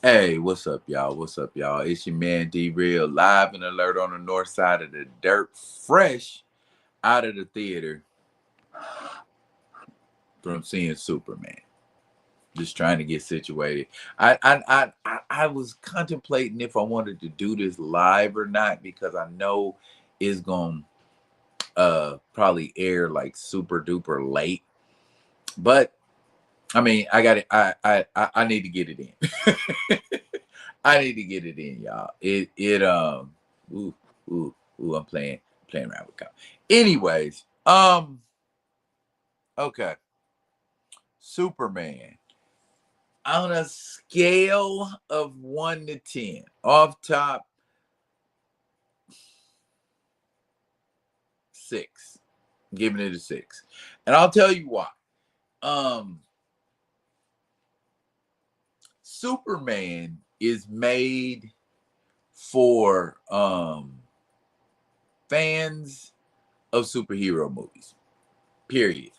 Hey, what's up, y'all? What's up, y'all? It's your man D Real, live and alert on the north side of the dirt, fresh out of the theater from seeing Superman. Just trying to get situated. I was contemplating if I wanted to do this live or not because I know it's gonna probably air like super duper late. But I mean, I got it. I need to get it in. I need to get it in, y'all. Ooh, ooh, I'm playing around with count. Anyways, okay. Superman. On a scale of 1 to 10, off top, 6. Giving it a 6. And I'll tell you why. Um, Superman is made for fans of superhero movies. Period.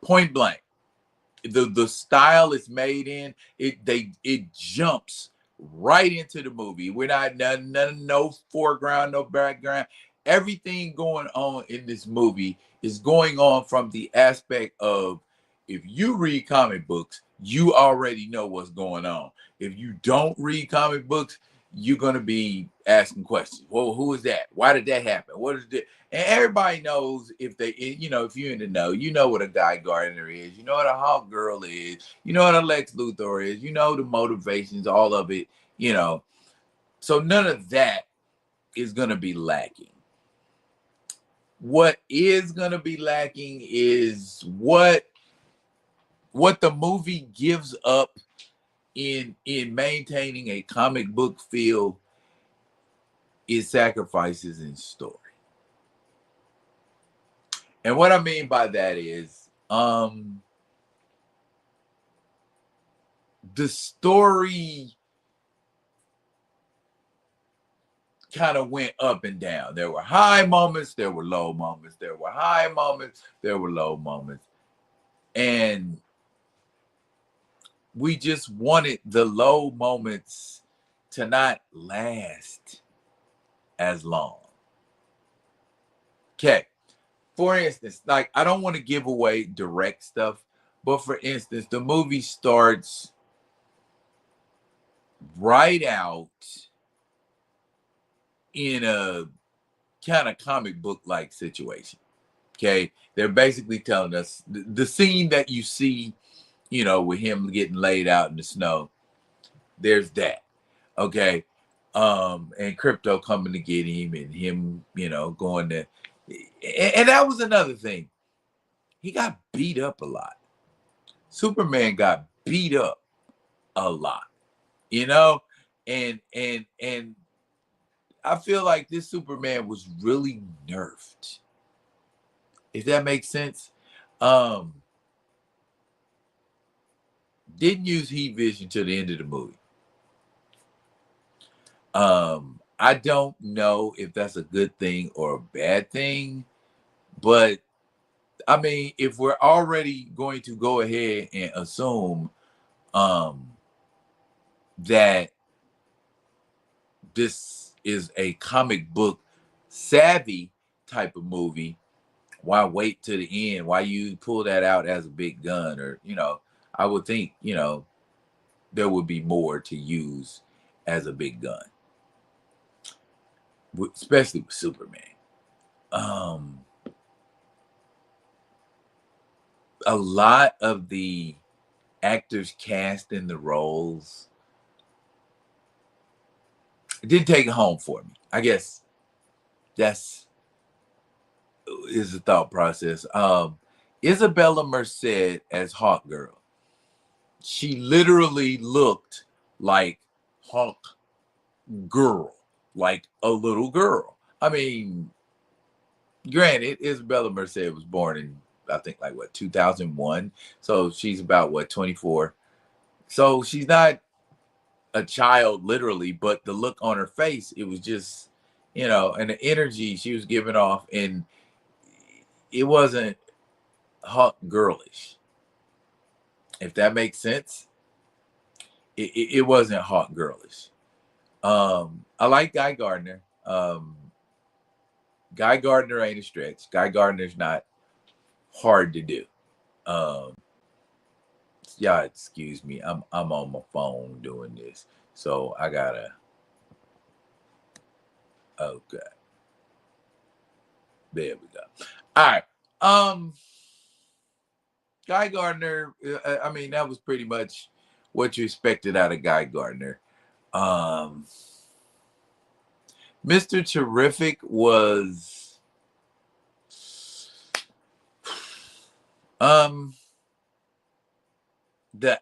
Point blank. The style it's made in, it jumps right into the movie. We're not none no foreground, no background. Everything going on in this movie is going on from the aspect of, if you read comic books, you already know what's going on. If you don't read comic books, you're gonna be asking questions. Well, who is that? Why did that happen? What is it? And everybody knows, if you're in the know, you know what a Guy Gardner is, you know what a Hawk Girl is, you know what a Lex Luthor is, you know the motivations, all of it, you know. So none of that is gonna be lacking. What is gonna be lacking is what the movie gives up in maintaining a comic book feel is sacrifices in story. And what I mean by that is, the story kind of went up and down. There were high moments, there were low moments, there were high moments, there were low moments. And we just wanted the low moments to not last as long. Okay. For instance, like, I don't want to give away direct stuff, but for instance, the movie starts right out in a kind of comic book like situation. Okay. They're basically telling us the scene that you see, with him getting laid out in the snow. There's that. Okay. And Crypto coming to get him, and him, going to, and that was another thing. He got beat up a lot. Superman got beat up a lot, you know, and I feel like this Superman was really nerfed. If that makes sense. Um, didn't use heat vision till the end of the movie. I don't know if that's a good thing or a bad thing, but I mean, if we're already going to go ahead and assume um that this is a comic book savvy type of movie, why wait to the end? Why you pull that out as a big gun? Or, I would think, there would be more to use as a big gun, especially with Superman. Um, a lot of the actors cast in the roles, it didn't take it home for me. I guess that's is the thought process. Isabella Merced as Hawk Girl, she literally looked like Hawk Girl, like a little girl. I mean, granted, Isabella Merced was born in, I think, like, what, 2001. So she's about, what, 24. So she's not a child literally, but the look on her face, it was just, and the energy she was giving off, and it wasn't Hawk girlish, if that makes sense. it wasn't hot girlish. I like Guy Gardner. Guy Gardner ain't a stretch. Guy Gardner's not hard to do. Yeah, excuse me. I'm on my phone doing this, so I gotta. Okay, there we go. All right. Guy Gardner. I mean, that was pretty much what you expected out of Guy Gardner. Mr. Terrific was the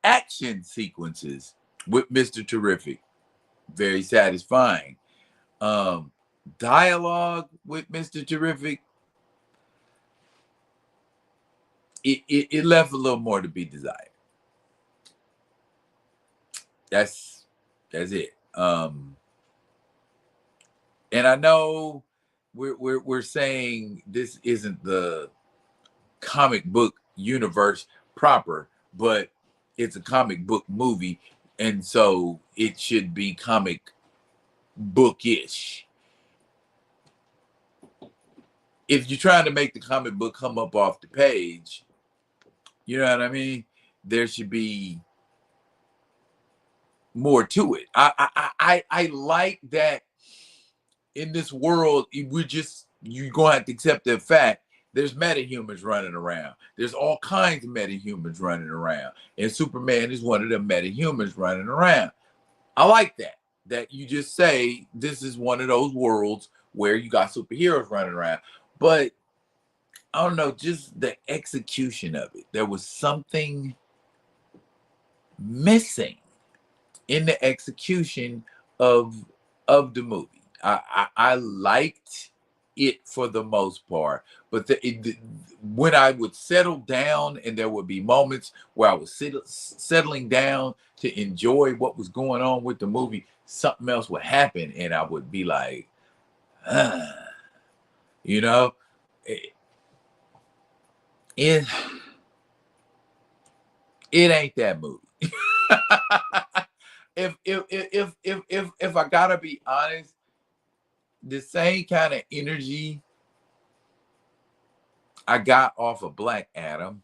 action sequences with Mr. Terrific, very satisfying. Dialogue with Mr. Terrific, it left a little more to be desired. That's it. And I know we're saying this isn't the comic book universe proper, but it's a comic book movie, and so it should be comic bookish. If you're trying to make the comic book come up off the page, you know what I mean? There should be more to it. I like that in this world, you're going to have to accept the fact there's metahumans running around. There's all kinds of metahumans running around. And Superman is one of the metahumans running around. I like that you just say this is one of those worlds where you got superheroes running around. But I don't know, just the execution of it. There was something missing in the execution of the movie. I liked it for the most part, but when I would settle down and there would be moments where I was settling down to enjoy what was going on with the movie, something else would happen and I would be like, you know, it ain't that movie. If I gotta be honest, the same kind of energy I got off of Black Adam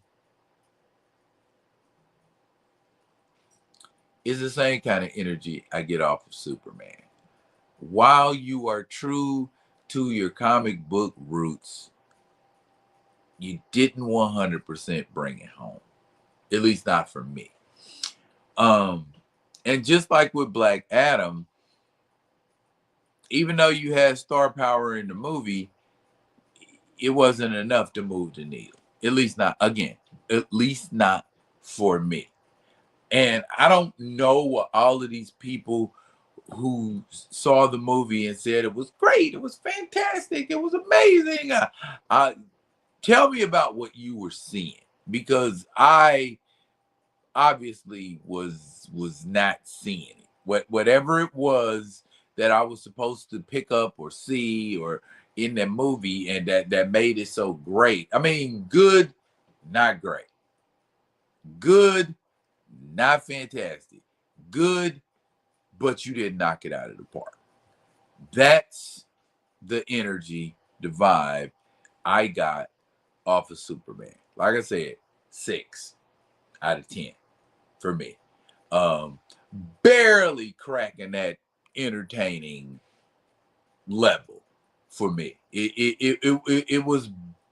is the same kind of energy I get off of Superman. While you are true to your comic book roots, you didn't 100% bring it home. At least not for me. And just like with Black Adam, even though you had star power in the movie, it wasn't enough to move the needle. At least not for me. And I don't know what all of these people who saw the movie and said it was great, it was fantastic, it was amazing. Tell me about what you were seeing, because I obviously was not seeing it. Whatever it was that I was supposed to pick up or see or in that movie, and that made it so great. I mean, good, not great. Good, not fantastic. Good, but you didn't knock it out of the park. That's the energy, the vibe I got off of Superman. Like I said, 6 out of 10 for me. Barely cracking that entertaining level for me. It was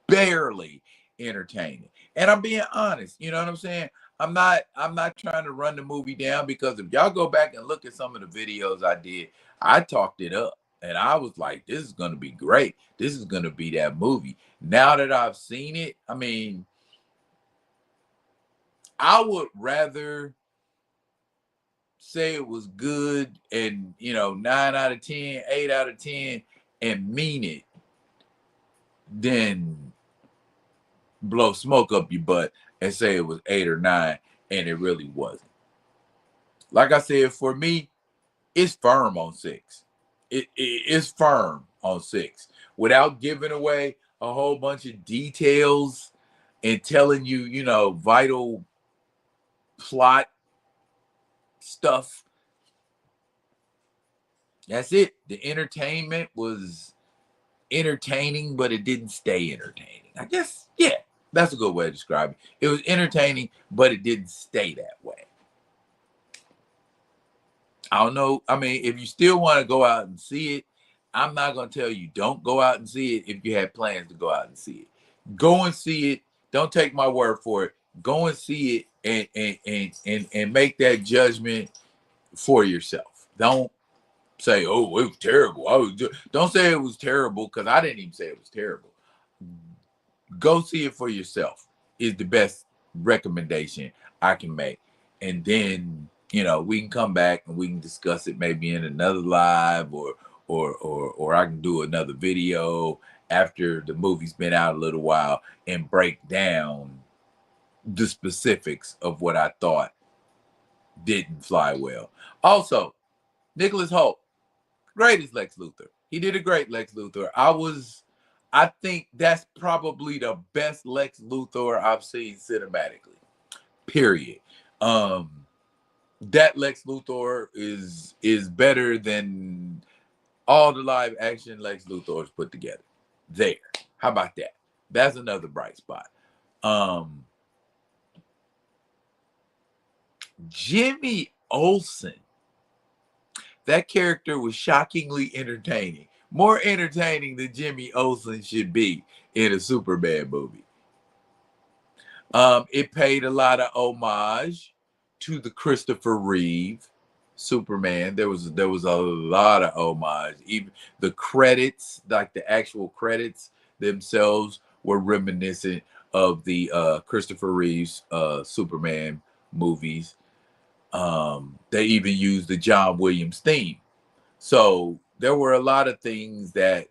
barely entertaining. And I'm being honest, you know what I'm saying? I'm not trying to run the movie down, because if y'all go back and look at some of the videos I did, I talked it up and I was like, this is going to be great. This is going to be that movie. Now that I've seen it, I mean, I would rather say it was good and, 9 out of 10, 8 out of 10 and mean it than blow smoke up your butt and say it was 8 or 9 and it really wasn't. Like I said, for me, it's firm on 6. It's firm on 6 without giving away a whole bunch of details and telling you, vital plot stuff. That's it. The entertainment was entertaining, but it didn't stay entertaining. I guess, yeah, that's a good way to describe it. It was entertaining, but it didn't stay that way. I don't know. I mean, if you still want to go out and see it, I'm not going to tell you don't go out and see it if you had plans to go out and see it. Go and see it. Don't take my word for it. Go and see it and make that judgment for yourself. Don't say, "Oh, it was terrible." Don't say it was terrible, because I didn't even say it was terrible. Go see it for yourself is the best recommendation I can make. And then, we can come back and we can discuss it maybe in another live, or I can do another video after the movie's been out a little while and break down the specifics of what I thought didn't fly well. Also, Nicholas Hoult, great as Lex Luthor. He did a great Lex Luthor. I think that's probably the best Lex Luthor I've seen cinematically. Period. That Lex Luthor is better than all the live action Lex Luthors put together. There. How about that? That's another bright spot. Jimmy Olsen. That character was shockingly entertaining. More entertaining than Jimmy Olsen should be in a Superman movie. It paid a lot of homage to the Christopher Reeve Superman. There was a lot of homage. Even the credits, like the actual credits themselves, were reminiscent of the Christopher Reeve's Superman movies. They even used the John Williams theme. So there were a lot of things that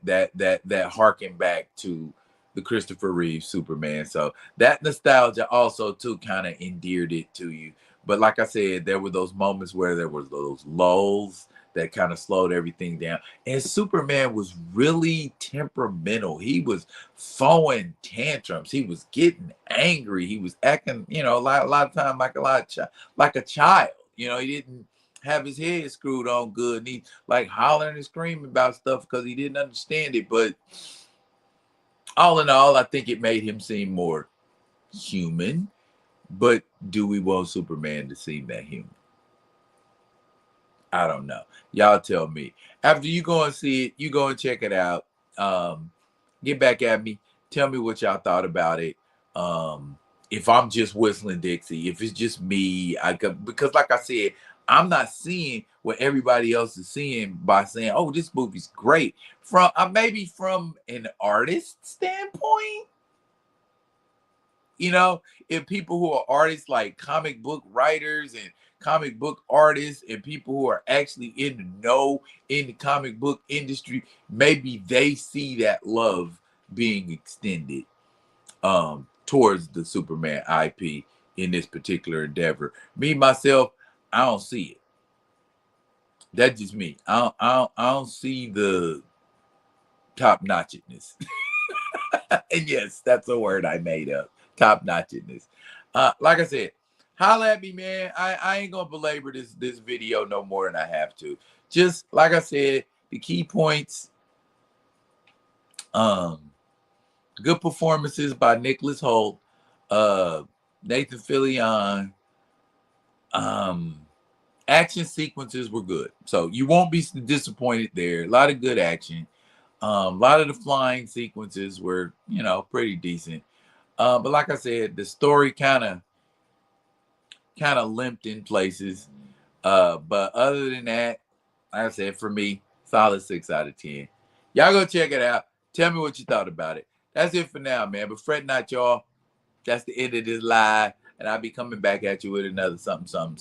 harken back to the Christopher Reeve Superman. So that nostalgia also too kind of endeared it to you. But like I said, there were those moments where there was those lulls that kind of slowed everything down. And Superman was really temperamental. He was throwing tantrums. He was getting angry. He was acting, a lot of time like a child. He didn't have his head screwed on good, and he like hollering and screaming about stuff because he didn't understand it. But all in all, I think it made him seem more human. But do we want Superman to seem that human? I don't know. Y'all tell me. After you go and see it, you go and check it out. Get back at me. Tell me what y'all thought about it. If I'm just whistling Dixie, if it's just me, because like I said, I'm not seeing what everybody else is seeing by saying, "Oh, this movie's great." From maybe from an artist standpoint, if people who are artists like comic book writers and comic book artists and people who are actually in the know in the comic book industry, maybe they see that love being extended towards the Superman IP in this particular endeavor. Me myself, I don't see it. That's just me. I don't see the top notchedness. And yes, that's a word I made up. Top notchedness. Like I said, holla at me, man. I ain't gonna belabor this video no more than I have to. Just like I said, the key points. Good performances by Nicholas Hoult, Nathan Fillion. Action sequences were good, so you won't be disappointed there. A lot of good action. A lot of the flying sequences were, pretty decent. But like I said, the story kind of limped in places. But other than that, like I said, for me, solid 6 out of 10. Y'all go check it out. Tell me what you thought about it. That's it for now, man. But fret not, y'all. That's the end of this live. And I'll be coming back at you with another something,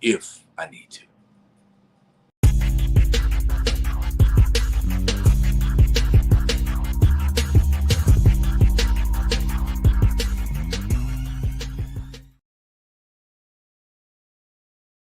if I need to.